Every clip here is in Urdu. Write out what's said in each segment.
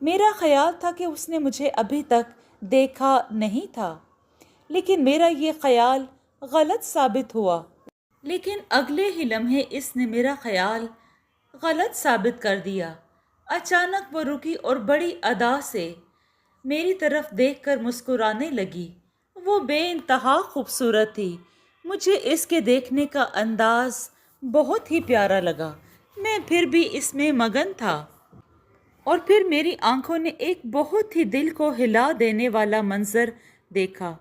میرا خیال تھا کہ اس نے مجھے ابھی تک دیکھا نہیں تھا، لیکن میرا یہ خیال غلط ثابت ہوا۔ لیکن اگلے ہی لمحے اس نے میرا خیال غلط ثابت کر دیا۔ اچانک وہ رکی اور بڑی ادا سے میری طرف دیکھ کر مسکرانے لگی۔ وہ بے انتہا خوبصورت تھی۔ مجھے اس کے دیکھنے کا انداز بہت ہی پیارا لگا۔ میں پھر بھی اس میں مگن تھا، اور پھر میری آنکھوں نے ایک بہت ہی دل کو ہلا دینے والا منظر دیکھا۔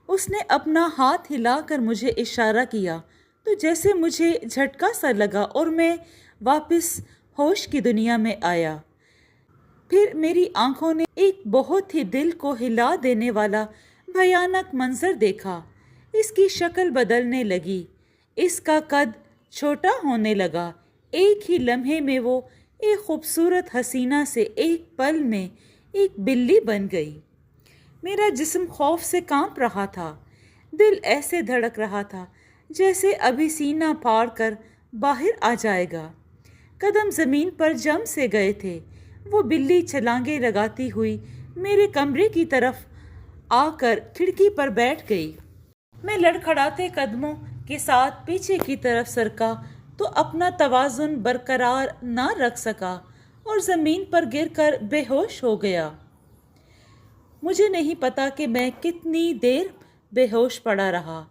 اس نے اپنا ہاتھ ہلا کر مجھے اشارہ کیا تو جیسے مجھے جھٹکا سا لگا اور میں واپس ہوش کی دنیا میں آیا۔ پھر میری آنکھوں نے ایک بہت ہی دل کو ہلا دینے والا بھیانک منظر دیکھا۔ اس کی شکل بدلنے لگی، اس کا قد چھوٹا ہونے لگا۔ ایک ہی لمحے میں وہ ایک خوبصورت حسینہ سے ایک پل میں ایک بلی بن گئی۔ میرا جسم خوف سے کانپ رہا تھا، دل ایسے دھڑک رہا تھا جیسے ابھی سینہ پھاڑ کر باہر آ جائے گا۔ قدم زمین پر جم سے گئے تھے۔ وہ بلی چھلانگیں لگاتی ہوئی میرے کمرے کی طرف آ کر کھڑکی پر بیٹھ گئی۔ میں لڑکھڑاتے قدموں کے ساتھ پیچھے کی طرف سرکا تو اپنا توازن برقرار نہ رکھ سکا اور زمین پر گر کر بے ہوش ہو گیا۔ مجھے نہیں پتا کہ میں کتنی دیر بے ہوش پڑا رہا۔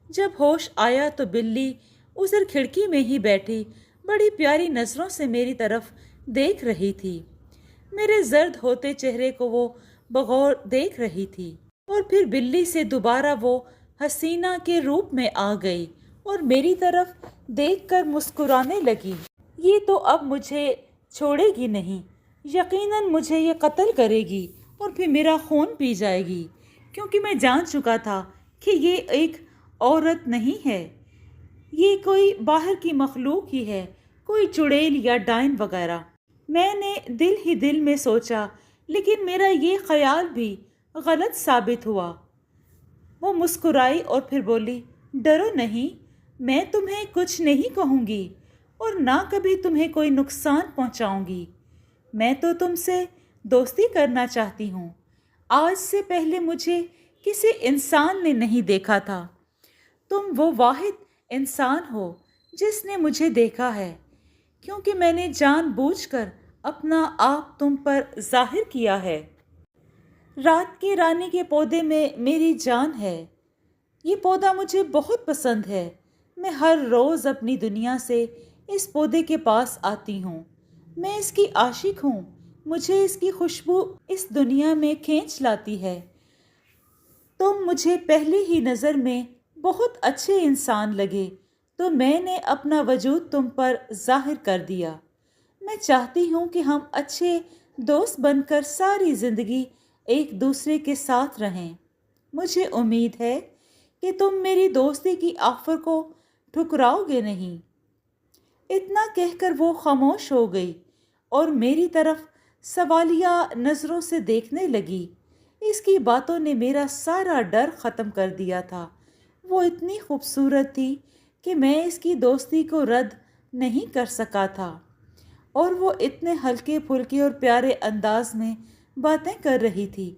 جب ہوش آیا تو بلی ادھر کھڑکی میں ہی بیٹھی بڑی پیاری نظروں سے میری طرف دیکھ رہی تھی۔ میرے زرد ہوتے چہرے کو وہ بغور دیکھ رہی تھی، اور پھر بلی سے دوبارہ وہ حسینہ کے روپ میں آ گئی اور میری طرف دیکھ کر مسکرانے لگی۔ یہ تو اب مجھے چھوڑے گی نہیں، یقیناً مجھے یہ قتل کرے گی اور پھر میرا خون پی جائے گی، کیونکہ میں جان چکا تھا کہ یہ ایک عورت نہیں ہے، یہ کوئی باہر کی مخلوق ہی ہے، کوئی چڑیل یا ڈائن وغیرہ۔ میں نے دل ہی دل میں سوچا، لیکن میرا یہ خیال بھی غلط ثابت ہوا۔ وہ مسکرائی اور پھر بولی، ڈرو نہیں، میں تمہیں کچھ نہیں کہوں گی اور نہ کبھی تمہیں کوئی نقصان پہنچاؤں گی۔ میں تو تم سے دوستی کرنا چاہتی ہوں۔ آج سے پہلے مجھے کسی انسان نے نہیں دیکھا تھا۔ تم وہ واحد انسان ہو جس نے مجھے دیکھا ہے، کیونکہ میں نے جان بوجھ کر اپنا آپ تم پر ظاہر کیا ہے۔ رات کی رانی کے پودے میں میری جان ہے۔ یہ پودا مجھے بہت پسند ہے۔ میں ہر روز اپنی دنیا سے اس پودے کے پاس آتی ہوں۔ میں اس کی عاشق ہوں۔ مجھے اس کی خوشبو اس دنیا میں کھینچ لاتی ہے۔ تم مجھے پہلی ہی نظر میں بہت اچھے انسان لگے تو میں نے اپنا وجود تم پر ظاہر کر دیا۔ میں چاہتی ہوں کہ ہم اچھے دوست بن کر ساری زندگی ایک دوسرے کے ساتھ رہیں۔ مجھے امید ہے کہ تم میری دوستی کی آفر کو ٹھکراؤ گے نہیں۔ اتنا کہہ کر وہ خاموش ہو گئی اور میری طرف سوالیہ نظروں سے دیکھنے لگی۔ اس کی باتوں نے میرا سارا ڈر ختم کر دیا تھا۔ وہ اتنی خوبصورت تھی کہ میں اس کی دوستی کو رد نہیں کر سکا تھا، اور وہ اتنے ہلکے پھلکے اور پیارے انداز میں باتیں کر رہی تھی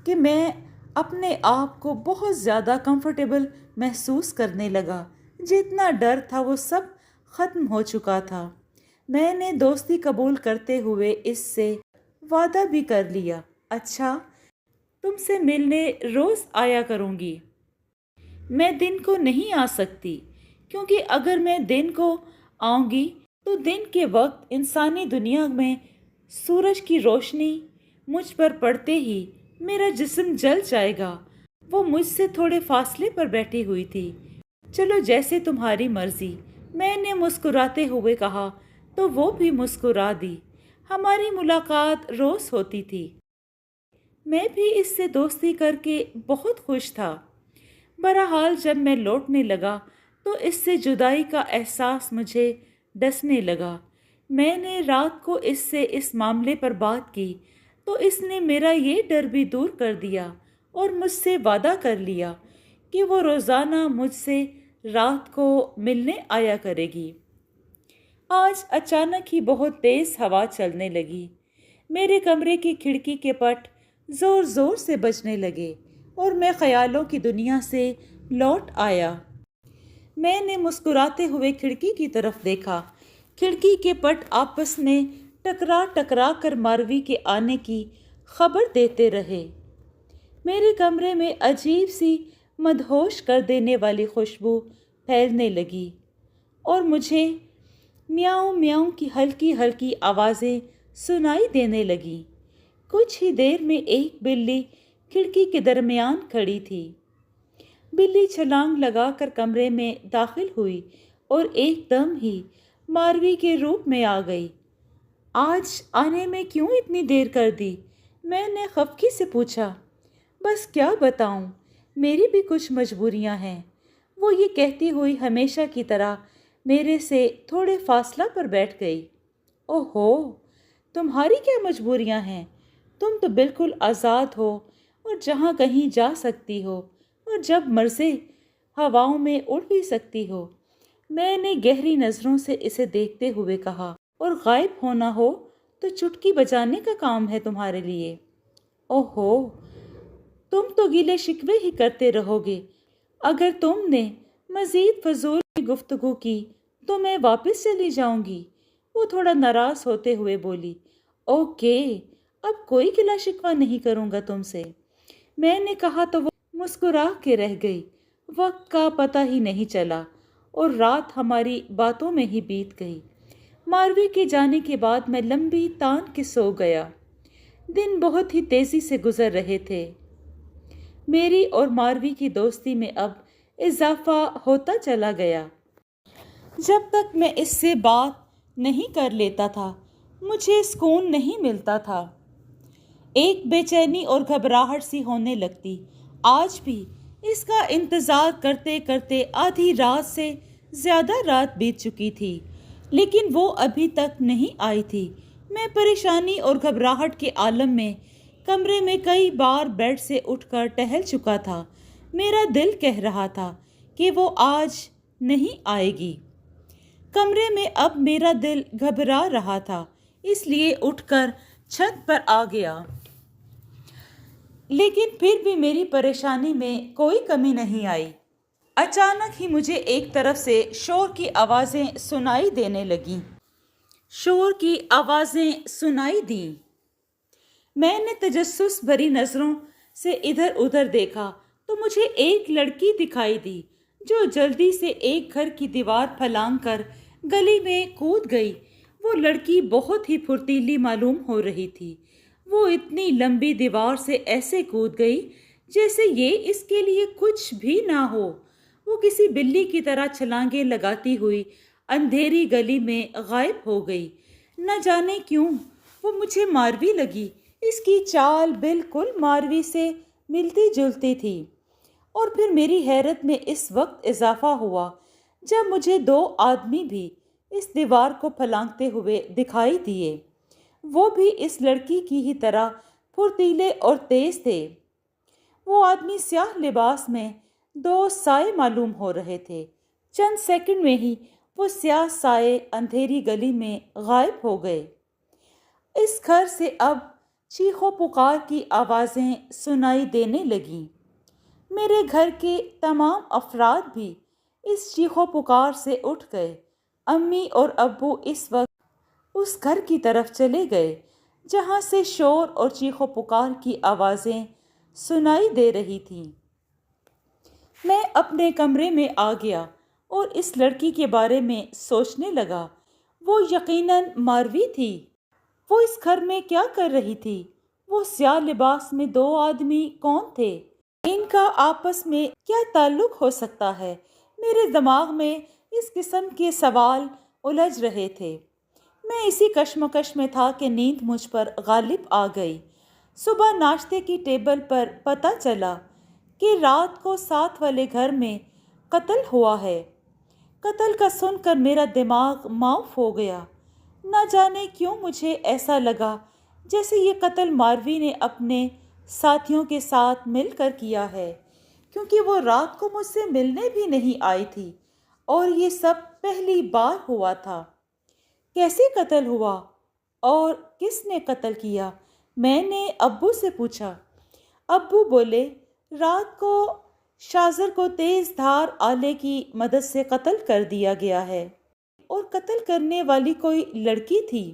کہ میں اپنے آپ کو بہت زیادہ کمفرٹیبل محسوس کرنے لگا۔ جتنا ڈر تھا وہ سب ختم ہو چکا تھا۔ میں نے دوستی قبول کرتے ہوئے اس سے وعدہ بھی کر لیا، اچھا تم سے ملنے روز آیا کروں گی۔ میں دن کو نہیں آ سکتی، کیونکہ اگر میں دن کو آؤں گی تو دن کے وقت انسانی دنیا میں سورج کی روشنی مجھ پر پڑتے ہی میرا جسم جل جائے گا۔ وہ مجھ سے تھوڑے فاصلے پر بیٹھی ہوئی تھی۔ چلو جیسے تمہاری مرضی، میں نے مسکراتے ہوئے کہا تو وہ بھی مسکرا دی۔ ہماری ملاقات روز ہوتی تھی۔ میں بھی اس سے دوستی کر کے بہت خوش تھا۔ بہرحال جب میں لوٹنے لگا تو اس سے جدائی کا احساس مجھے ڈسنے لگا۔ میں نے رات کو اس سے اس معاملے پر بات کی تو اس نے میرا یہ ڈر بھی دور کر دیا اور مجھ سے وعدہ کر لیا کہ وہ روزانہ مجھ سے رات کو ملنے آیا کرے گی۔ آج اچانک ہی بہت تیز ہوا چلنے لگی۔ میرے کمرے کی کھڑکی کے پٹ زور زور سے بجنے لگے اور میں خیالوں کی دنیا سے لوٹ آیا۔ میں نے مسکراتے ہوئے کھڑکی کی طرف دیکھا۔ کھڑکی کے پٹ آپس میں ٹکرا ٹکرا کر ماروی کے آنے کی خبر دیتے رہے۔ میرے کمرے میں عجیب سی مدہوش کر دینے والی خوشبو پھیلنے لگی اور مجھے میاؤں میاؤں کی ہلکی ہلکی آوازیں سنائی دینے لگیں۔ کچھ ہی دیر میں ایک بلی کھڑکی کے درمیان کھڑی تھی۔ بلی چھلانگ لگا کر کمرے میں داخل ہوئی اور ایک دم ہی ماروی کے روپ میں آ گئی۔ آج آنے میں کیوں اتنی دیر کر دی؟ میں نے خفگی سے پوچھا۔ بس کیا بتاؤں، میری بھی کچھ مجبوریاں ہیں، وہ یہ کہتی ہوئی ہمیشہ کی طرح میرے سے تھوڑے فاصلہ پر بیٹھ گئی۔ اوہو، تمہاری کیا مجبوریاں ہیں؟ تم تو بالکل آزاد ہو اور جہاں کہیں جا سکتی ہو اور جب مرضی ہواؤں میں اڑ بھی سکتی ہو۔ میں نے گہری نظروں سے اسے دیکھتے ہوئے کہا، اور غائب ہونا ہو تو چٹکی بجانے کا کام ہے تمہارے لیے۔ اوہو، تم تو گیلے شکوے ہی کرتے رہو گے۔ اگر تم نے مزید فضول گفتگو کی تو میں واپس چلی جاؤں گی، وہ تھوڑا ناراض ہوتے ہوئے بولی۔ اوکے، اب کوئی گلا شکوہ نہیں کروں گا تم سے، میں نے کہا تو وہ مسکرا کے رہ گئی۔ وقت کا پتہ ہی نہیں چلا اور رات ہماری باتوں میں ہی بیت گئی۔ ماروی کے جانے کے بعد میں لمبی تان کے سو گیا۔ دن بہت ہی تیزی سے گزر رہے تھے۔ میری اور ماروی کی دوستی میں اب اضافہ ہوتا چلا گیا۔ جب تک میں اس سے بات نہیں کر لیتا تھا مجھے سکون نہیں ملتا تھا۔ ایک بے چینی اور گھبراہٹ سی ہونے لگتی۔ آج بھی اس کا انتظار کرتے کرتے آدھی رات سے زیادہ رات بیت چکی تھی، لیکن وہ ابھی تک نہیں آئی تھی۔ میں پریشانی اور گھبراہٹ کے عالم میں کمرے میں کئی بار بیڈ سے اٹھ کر ٹہل چکا تھا۔ میرا دل کہہ رہا تھا کہ وہ آج نہیں آئے گی۔ کمرے میں اب میرا دل گھبرا رہا تھا، اس لیے اٹھ کر چھت پر آ گیا۔ لیکن پھر بھی میری پریشانی میں کوئی کمی نہیں آئی۔ اچانک ہی مجھے ایک طرف سے شور کی آوازیں سنائی دینے لگیں۔ شور کی آوازیں سنائی دیں۔ میں نے تجسس بھری نظروں سے ادھر ادھر دیکھا تو مجھے ایک لڑکی دکھائی دی جو جلدی سے ایک گھر کی دیوار پھلانگ کر گلی میں کود گئی۔ وہ لڑکی بہت ہی پھرتیلی معلوم ہو رہی تھی۔ وہ اتنی لمبی دیوار سے ایسے کود گئی جیسے یہ اس کے لیے کچھ بھی نہ ہو۔ وہ کسی بلی کی طرح چھلانگیں لگاتی ہوئی اندھیری گلی میں غائب ہو گئی۔ نہ جانے کیوں وہ مجھے ماروی لگی۔ اس کی چال بالکل ماروی سے ملتی جلتی تھی۔ اور پھر میری حیرت میں اس وقت اضافہ ہوا جب مجھے دو آدمی بھی اس دیوار کو پھلانگتے ہوئے دکھائی دیے۔ وہ بھی اس لڑکی کی ہی طرح پھرتیلے اور تیز تھے۔ وہ آدمی سیاہ لباس میں دو سائے معلوم ہو رہے تھے۔ چند سیکنڈ میں ہی وہ سیاہ سائے اندھیری گلی میں غائب ہو گئے۔ اس گھر سے اب چیخ و پکار کی آوازیں سنائی دینے لگیں۔ میرے گھر کے تمام افراد بھی اس چیخ و پکار سے اٹھ گئے۔ امی اور ابو اس وقت اس گھر کی طرف چلے گئے جہاں سے شور اور چیخ و پکار کی آوازیں سنائی دے رہی تھیں۔ میں اپنے کمرے میں آ گیا اور اس لڑکی کے بارے میں سوچنے لگا۔ وہ یقیناً ماروی تھی۔ وہ اس گھر میں کیا کر رہی تھی؟ وہ سیاہ لباس میں دو آدمی کون تھے؟ ان کا آپس میں کیا تعلق ہو سکتا ہے؟ میرے دماغ میں اس قسم کے سوال الجھ رہے تھے۔ میں اسی کشمکش میں تھا کہ نیند مجھ پر غالب آ گئی۔ صبح ناشتے کی ٹیبل پر پتہ چلا کہ رات کو ساتھ والے گھر میں قتل ہوا ہے۔ قتل کا سن کر میرا دماغ معاف ہو گیا۔ نہ جانے کیوں مجھے ایسا لگا جیسے یہ قتل ماروی نے اپنے ساتھیوں کے ساتھ مل کر کیا ہے، کیونکہ وہ رات کو مجھ سے ملنے بھی نہیں آئی تھی اور یہ سب پہلی بار ہوا تھا۔ کیسے قتل ہوا اور کس نے قتل کیا؟ میں نے ابو سے پوچھا۔ ابو بولے، رات کو شازر کو تیز دھار آلے کی مدد سے قتل کر دیا گیا ہے، اور قتل کرنے والی کوئی لڑکی تھی۔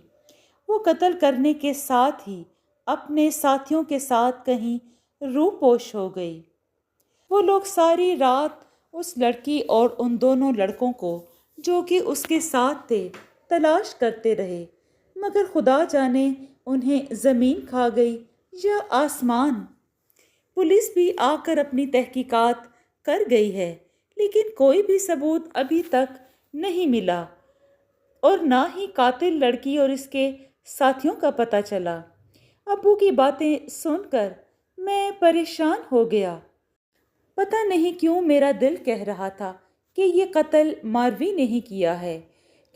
وہ قتل کرنے کے ساتھ ہی اپنے ساتھیوں کے ساتھ کہیں روح پوش ہو گئی۔ وہ لوگ ساری رات اس لڑکی اور ان دونوں لڑکوں کو جو کہ اس کے ساتھ تھے تلاش کرتے رہے، مگر خدا جانے انہیں زمین کھا گئی یا آسمان۔ پولیس بھی آ کر اپنی تحقیقات کر گئی ہے، لیکن کوئی بھی ثبوت ابھی تک نہیں ملا، اور نہ ہی قاتل لڑکی اور اس کے ساتھیوں کا پتہ چلا۔ ابو کی باتیں سن کر میں پریشان ہو گیا۔ پتہ نہیں کیوں میرا دل کہہ رہا تھا کہ یہ قتل ماروی نے ہی کیا ہے،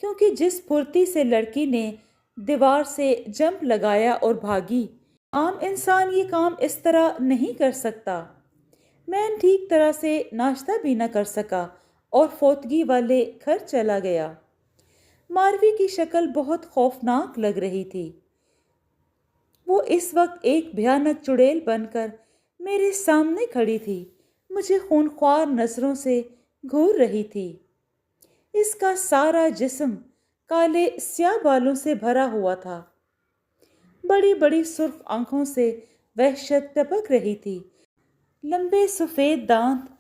کیونکہ جس پھرتی سے لڑکی نے دیوار سے جمپ لگایا اور بھاگی، عام انسان یہ کام اس طرح نہیں کر سکتا۔ میں ٹھیک طرح سے ناشتہ بھی نہ کر سکا اور فوتگی والے گھر چلا گیا۔ ماروی کی شکل بہت خوفناک لگ رہی تھی۔ وہ اس وقت ایک بھیانک چڑیل بن کر میرے سامنے کھڑی تھی، مجھے خونخوار نظروں سے گھور رہی تھی۔ اس کا سارا جسم کالے سیاہ بالوں سے بھرا ہوا تھا۔ بڑی بڑی سرخ آنکھوں سے وحشت ٹپک رہی تھی۔ لمبے سفید دانت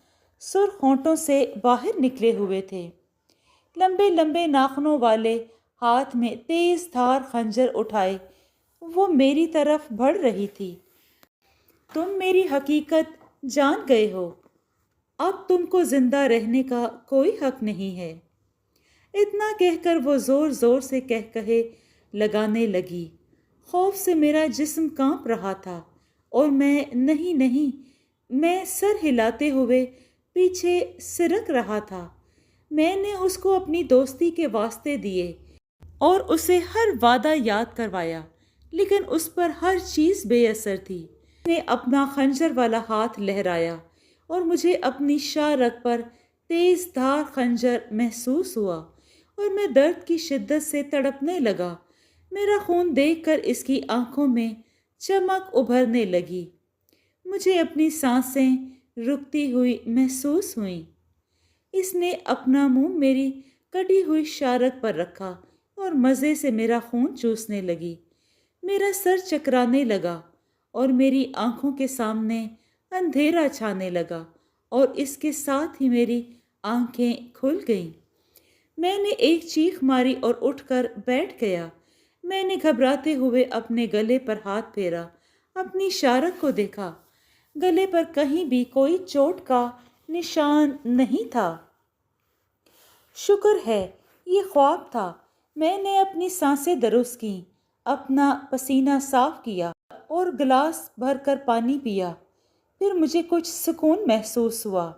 سرخ ہونٹوں سے باہر نکلے ہوئے تھے۔ لمبے لمبے ناخنوں والے ہاتھ میں تیز دھار خنجر اٹھائے وہ میری طرف بڑھ رہی تھی۔ تم میری حقیقت جان گئے ہو، اب تم کو زندہ رہنے کا کوئی حق نہیں ہے۔ اتنا کہہ کر وہ زور زور سے کہے لگانے لگی۔ خوف سے میرا جسم کانپ رہا تھا اور میں سر ہلاتے ہوئے پیچھے سرک رہا تھا۔ میں نے اس کو اپنی دوستی کے واسطے دیے اور اسے ہر وعدہ یاد کروایا، لیکن اس پر ہر چیز بے اثر تھی۔ میں نے اپنا خنجر والا ہاتھ لہرایا اور مجھے اپنی شاہ رگ پر تیز دھار خنجر محسوس ہوا اور میں درد کی شدت سے تڑپنے لگا۔ میرا خون دیکھ کر اس کی آنکھوں میں چمک ابھرنے لگی۔ مجھے اپنی سانسیں رکتی ہوئی محسوس ہوئیں۔ اس نے اپنا منہ میری کٹی ہوئی شاہ رگ پر رکھا اور مزے سے میرا خون چوسنے لگی۔ میرا سر چکرانے لگا اور میری آنکھوں کے سامنے اندھیرا چھانے لگا، اور اس کے ساتھ ہی میری آنکھیں کھل گئیں۔ میں نے ایک چیخ ماری اور اٹھ کر بیٹھ گیا۔ میں نے گھبراتے ہوئے اپنے گلے پر ہاتھ پھیرا، اپنی شاہ رگ کو دیکھا۔ گلے پر کہیں بھی کوئی چوٹ کا نشان نہیں تھا۔ شکر ہے یہ خواب تھا۔ میں نے اپنی سانسیں درست کیں، اپنا پسینہ صاف کیا اور گلاس بھر کر پانی پیا۔ پھر مجھے کچھ سکون محسوس ہوا۔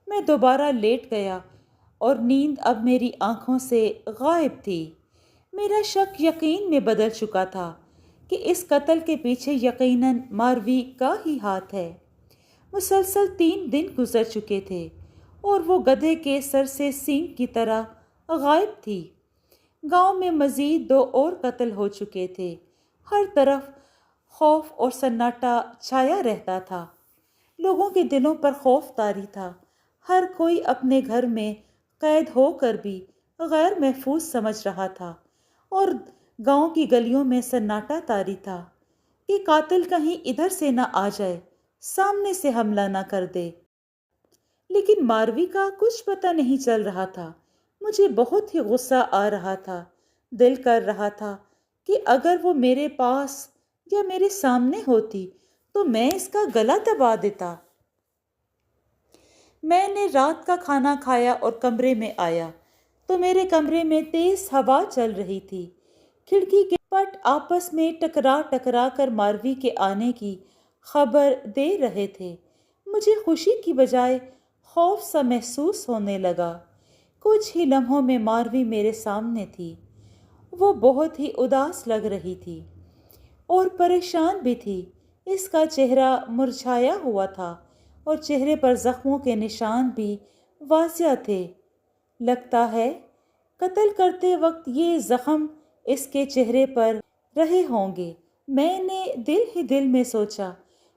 میں دوبارہ لیٹ گیا اور نیند اب میری آنکھوں سے غائب تھی۔ میرا شک یقین میں بدل چکا تھا کہ اس قتل کے پیچھے یقیناً ماروی کا ہی ہاتھ ہے۔ مسلسل 3 دن گزر چکے تھے اور وہ گدھے کے سر سے سینگ کی طرح غائب تھی۔ گاؤں میں مزید 2 اور قتل ہو چکے تھے۔ ہر طرف خوف اور سناٹا چھایا رہتا تھا۔ لوگوں کے دلوں پر خوف طاری تھا۔ ہر کوئی اپنے گھر میں قید ہو کر بھی غیر محفوظ سمجھ رہا تھا، اور گاؤں کی گلیوں میں سناٹا طاری تھا کہ قاتل کہیں ادھر سے نہ آ جائے، سامنے سے حملہ نہ کر دے۔ لیکن ماروی کا کچھ پتہ نہیں چل رہا تھا۔ مجھے بہت ہی غصہ آ رہا تھا۔ دل کر رہا تھا کہ اگر وہ میرے پاس یا میرے سامنے ہوتی تو میں اس کا گلا دبا دیتا۔ میں نے رات کا کھانا کھایا اور کمرے میں آیا تو میرے کمرے میں تیز ہوا چل رہی تھی۔ کھڑکی کے پٹ آپس میں ٹکرا ٹکرا کر ماروی کے آنے کی خبر دے رہے تھے۔ مجھے خوشی کی بجائے خوف سا محسوس ہونے لگا۔ کچھ ہی لمحوں میں ماروی میرے سامنے تھی۔ وہ بہت ہی اداس لگ رہی تھی اور پریشان بھی تھی۔ اس کا چہرہ مرجھایا ہوا تھا اور چہرے پر زخموں کے نشان بھی واضح تھے۔ لگتا ہے قتل کرتے وقت یہ زخم اس کے چہرے پر رہے ہوں گے۔ میں نے دل ہی دل میں سوچا۔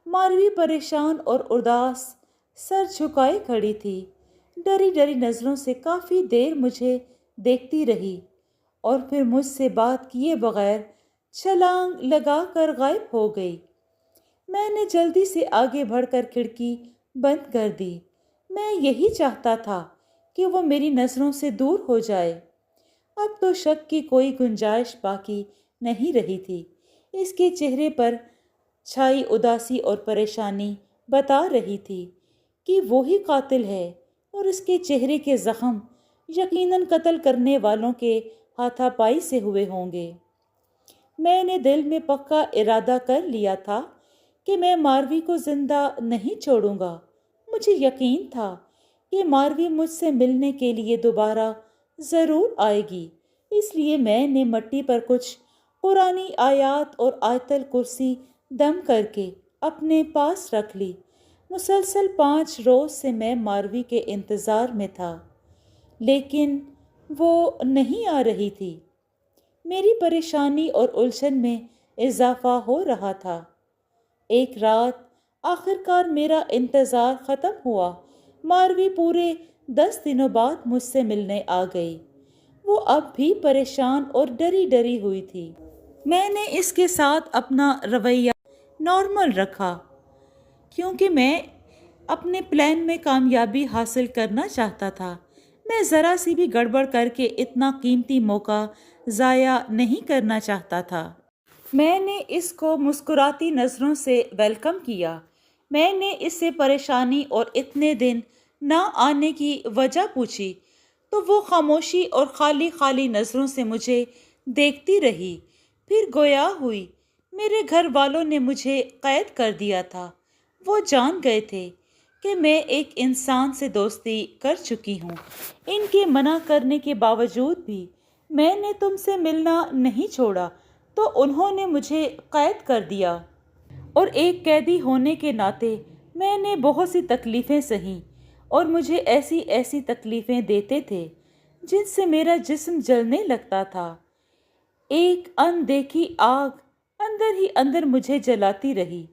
ماروی پریشان اور اداس سر جھکائے کھڑی تھی، ڈری ڈری نظروں سے کافی دیر مجھے دیکھتی رہی اور پھر مجھ سے بات کیے بغیر چھلانگ لگا کر غائب ہو گئی۔ میں نے جلدی سے آگے بڑھ کر کھڑکی بند کر دی۔ میں یہی چاہتا تھا کہ وہ میری نظروں سے دور ہو جائے۔ اب تو شک کی کوئی گنجائش باقی نہیں رہی تھی۔ اس کے چہرے پر چھائی اداسی اور پریشانی بتا رہی تھی کہ وہی قاتل ہے اور اس کے چہرے کے زخم یقیناً قتل کرنے والوں کے ہاتھا پائی سے ہوئے ہوں گے۔ میں نے دل میں پکا ارادہ کر لیا تھا کہ میں ماروی کو زندہ نہیں چھوڑوں گا۔ مجھے یقین تھا کہ ماروی مجھ سے ملنے کے لیے دوبارہ ضرور آئے گی، اس لیے میں نے مٹی پر کچھ قرآنی آیات اور آیت الکرسی دم کر کے اپنے پاس رکھ لی۔ مسلسل 5 روز سے میں ماروی کے انتظار میں تھا، لیکن وہ نہیں آ رہی تھی۔ میری پریشانی اور الجھن میں اضافہ ہو رہا تھا۔ ایک رات آخرکار میرا انتظار ختم ہوا۔ ماروی پورے 10 دنوں بعد مجھ سے ملنے آ گئی۔ وہ اب بھی پریشان اور ڈری ڈری ہوئی تھی۔ میں نے اس کے ساتھ اپنا رویہ نارمل رکھا کیونکہ میں اپنے پلان میں کامیابی حاصل کرنا چاہتا تھا۔ میں ذرا سی بھی گڑبڑ کر کے اتنا قیمتی موقع ضائع نہیں کرنا چاہتا تھا۔ میں نے اس کو مسکراتی نظروں سے ویلکم کیا۔ میں نے اس سے پریشانی اور اتنے دن نہ آنے کی وجہ پوچھی تو وہ خاموشی اور خالی خالی نظروں سے مجھے دیکھتی رہی۔ پھر گویا ہوئی میرے گھر والوں نے مجھے قید کر دیا تھا۔ وہ جان گئے تھے کہ میں ایک انسان سے دوستی کر چکی ہوں۔ ان کے منع کرنے کے باوجود بھی میں نے تم سے ملنا نہیں چھوڑا تو انہوں نے مجھے قید کر دیا، اور ایک قیدی ہونے کے ناطے میں نے بہت سی تکلیفیں سہیں اور مجھے ایسی ایسی تکلیفیں دیتے تھے جن سے میرا جسم جلنے لگتا تھا۔ ایک اندیکھی آگ اندر ہی اندر مجھے جلاتی رہی۔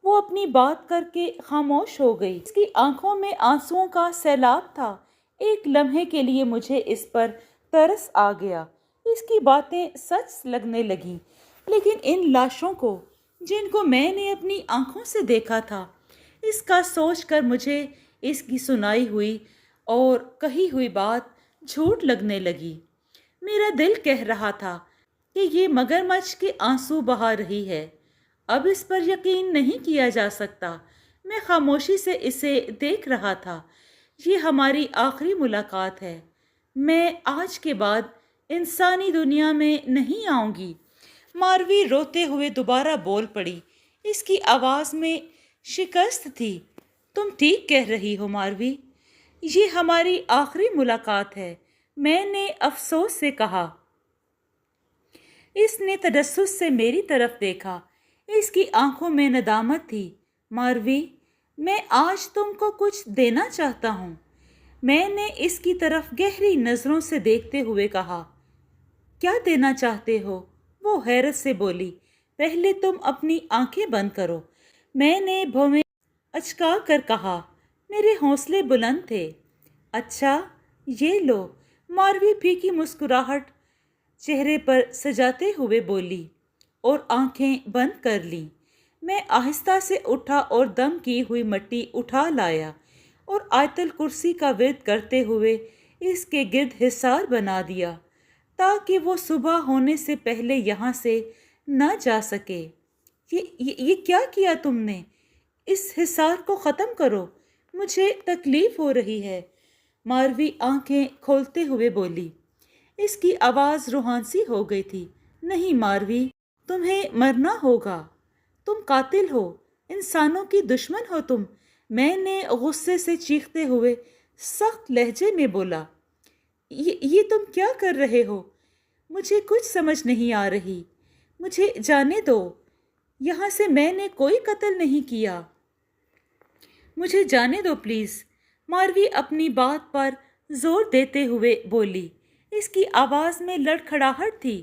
وہ اپنی بات کر کے خاموش ہو گئی۔ اس کی آنکھوں میں آنسوؤں کا سیلاب تھا۔ ایک لمحے کے لیے مجھے اس پر ترس آ گیا۔ اس کی باتیں سچ لگنے لگیں، لیکن ان لاشوں کو جن کو میں نے اپنی آنکھوں سے دیکھا تھا، اس کا سوچ کر مجھے اس کی سنائی ہوئی اور کہی ہوئی بات جھوٹ لگنے لگی۔ میرا دل کہہ رہا تھا کہ یہ مگرمچھ کے آنسو بہا رہی ہے، اب اس پر یقین نہیں کیا جا سکتا۔ میں خاموشی سے اسے دیکھ رہا تھا۔ یہ ہماری آخری ملاقات ہے۔ میں آج کے بعد انسانی دنیا میں نہیں آؤں گی۔ ماروی روتے ہوئے دوبارہ بول پڑی۔ اس کی آواز میں شکست تھی۔ تم ٹھیک کہہ رہی ہو ماروی، یہ ہماری آخری ملاقات ہے، میں نے افسوس سے کہا۔ اس نے تجسس سے میری طرف دیکھا۔ اس کی آنکھوں میں ندامت تھی۔ ماروی، میں آج تم کو کچھ دینا چاہتا ہوں۔ میں نے اس کی طرف گہری نظروں سے دیکھتے ہوئے کہا۔ کیا دینا چاہتے ہو؟ وہ حیرت سے بولی۔ پہلے تم اپنی آنکھیں بند کرو۔ میں نے بھویں اچکا کر کہا۔ میرے حوصلے بلند تھے۔ اچھا، یہ لو۔ ماروی پھیکی مسکراہٹ چہرے پر سجاتے ہوئے بولی اور آنکھیں بند کر لیں۔ میں آہستہ سے اٹھا اور دم کی ہوئی مٹی اٹھا لایا اور آیت الکرسی کا ورد کرتے ہوئے اس کے گرد حصار بنا دیا تاکہ وہ صبح ہونے سے پہلے یہاں سے نہ جا سکے۔ یہ کیا کیا تم نے؟ اس حصار کو ختم کرو، مجھے تکلیف ہو رہی ہے، ماروی آنکھیں کھولتے ہوئے بولی۔ اس کی آواز روحان سی ہو گئی تھی۔ نہیں ماروی، تمہیں مرنا ہوگا، تم قاتل ہو، انسانوں کی دشمن ہو تم۔ میں نے غصے سے چیختے ہوئے سخت لہجے میں بولا۔ یہ تم کیا کر رہے ہو؟ مجھے کچھ سمجھ نہیں آ رہی، مجھے جانے دو، یہاں سے میں نے کوئی قتل نہیں کیا، مجھے جانے دو پلیز، ماروی اپنی بات پر زور دیتے ہوئے بولی۔ اس کی آواز میں لڑکھڑاہٹ تھی۔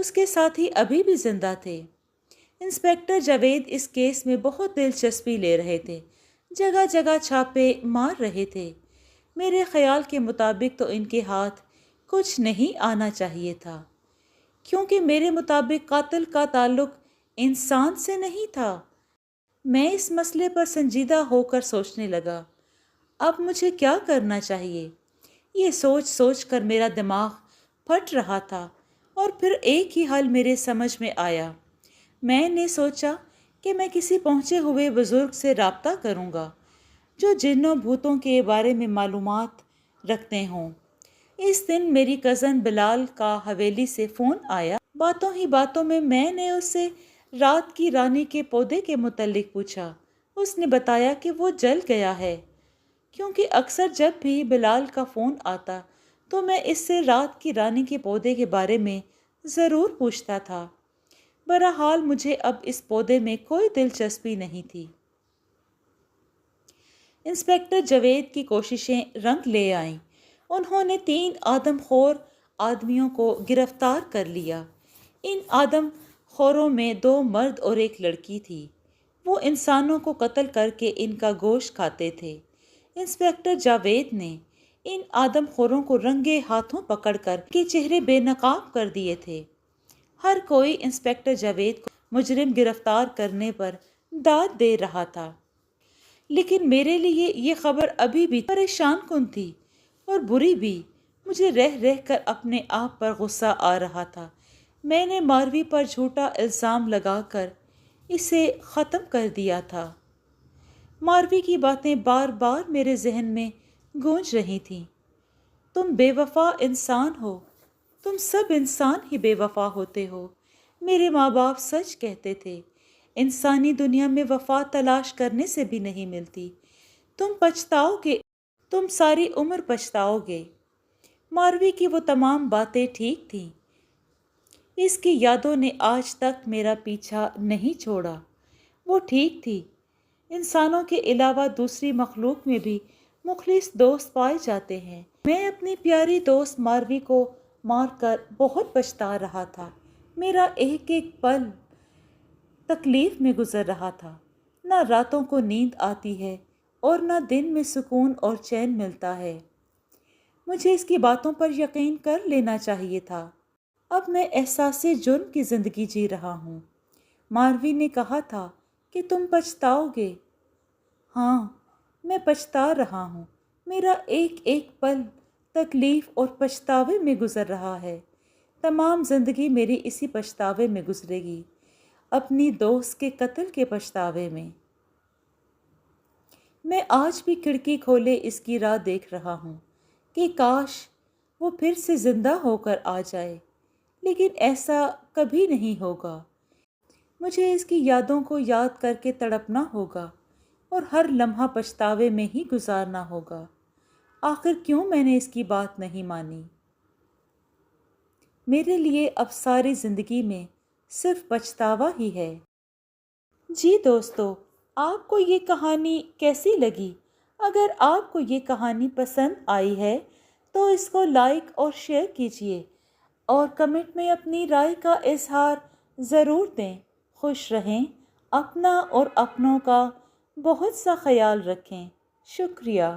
اس کے ساتھی ابھی بھی زندہ تھے۔ انسپیکٹر جاوید اس کیس میں بہت دلچسپی لے رہے تھے، جگہ جگہ چھاپے مار رہے تھے۔ میرے خیال کے مطابق تو ان کے ہاتھ کچھ نہیں آنا چاہیے تھا، کیونکہ میرے مطابق قاتل کا تعلق انسان سے نہیں تھا۔ میں اس مسئلے پر سنجیدہ ہو کر سوچنے لگا، اب مجھے کیا کرنا چاہیے؟ یہ سوچ سوچ کر میرا دماغ پھٹ رہا تھا، اور پھر ایک ہی حل میرے سمجھ میں آیا۔ میں نے سوچا کہ میں کسی پہنچے ہوئے بزرگ سے رابطہ کروں گا جو جنوں بھوتوں کے بارے میں معلومات رکھتے ہوں۔ اس دن میری کزن بلال کا حویلی سے فون آیا۔ باتوں ہی باتوں میں نے اس سے رات کی رانی کے پودے کے متعلق پوچھا۔ اس نے بتایا کہ وہ جل گیا ہے۔ کیونکہ اکثر جب بھی بلال کا فون آتا تو میں اس سے رات کی رانی کے پودے کے بارے میں ضرور پوچھتا تھا۔ بہرحال مجھے اب اس پودے میں کوئی دلچسپی نہیں تھی۔ انسپیکٹر جاوید کی کوششیں رنگ لے آئیں۔ انہوں نے 3 آدم خور آدمیوں کو گرفتار کر لیا۔ ان آدم خوروں میں 2 مرد اور 1 لڑکی تھی۔ وہ انسانوں کو قتل کر کے ان کا گوشت کھاتے تھے۔ انسپیکٹر جاوید نے ان آدم خوروں کو رنگے ہاتھوں پکڑ کر کے چہرے بے نقاب کر دیے تھے۔ ہر کوئی انسپیکٹر جاوید کو مجرم گرفتار کرنے پر داد دے رہا تھا، لیکن میرے لیے یہ خبر ابھی بھی پریشان کن تھی اور بری بھی۔ مجھے رہ رہ کر اپنے آپ پر غصہ آ رہا تھا۔ میں نے ماروی پر جھوٹا الزام لگا کر اسے ختم کر دیا تھا۔ ماروی کی باتیں بار بار میرے ذہن میں گونج رہی تھیں۔ تم بے وفا انسان ہو، تم سب انسان ہی بے وفا ہوتے ہو۔ میرے ماں باپ سچ کہتے تھے، انسانی دنیا میں وفا تلاش کرنے سے بھی نہیں ملتی۔ تم پچھتاؤ گے، تم ساری عمر پچھتاؤ گے۔ ماروی کی وہ تمام باتیں ٹھیک تھیں۔ اس کی یادوں نے آج تک میرا پیچھا نہیں چھوڑا۔ وہ ٹھیک تھی۔ انسانوں کے علاوہ دوسری مخلوق میں بھی مخلص دوست پائے جاتے ہیں۔ میں اپنی پیاری دوست ماروی کو مار کر بہت پچھتا رہا تھا۔ میرا ایک ایک پل تکلیف میں گزر رہا تھا۔ نہ راتوں کو نیند آتی ہے اور نہ دن میں سکون اور چین ملتا ہے۔ مجھے اس کی باتوں پر یقین کر لینا چاہیے تھا۔ اب میں احساس جرم کی زندگی جی رہا ہوں۔ ماروی نے کہا تھا کہ تم پچھتاؤ گے۔ ہاں، میں پچھتا رہا ہوں۔ میرا ایک ایک پل تکلیف اور پچھتاوے میں گزر رہا ہے۔ تمام زندگی میری اسی پچھتاوے میں گزرے گی، اپنی دوست کے قتل کے پچھتاوے میں۔ میں آج بھی کھڑکی کھولے اس کی راہ دیکھ رہا ہوں کہ کاش وہ پھر سے زندہ ہو کر آ جائے، لیکن ایسا کبھی نہیں ہوگا۔ مجھے اس کی یادوں کو یاد کر کے تڑپنا ہوگا اور ہر لمحہ پچھتاوے میں ہی گزارنا ہوگا۔ آخر کیوں میں نے اس کی بات نہیں مانی؟ میرے لیے اب ساری زندگی میں صرف پچھتاوا ہی ہے۔ جی دوستو، آپ کو یہ کہانی کیسی لگی؟ اگر آپ کو یہ کہانی پسند آئی ہے تو اس کو لائک اور شیئر کیجیے اور کمنٹ میں اپنی رائے کا اظہار ضرور دیں۔ خوش رہیں، اپنا اور اپنوں کا بہت سا خیال رکھیں۔ شکریہ۔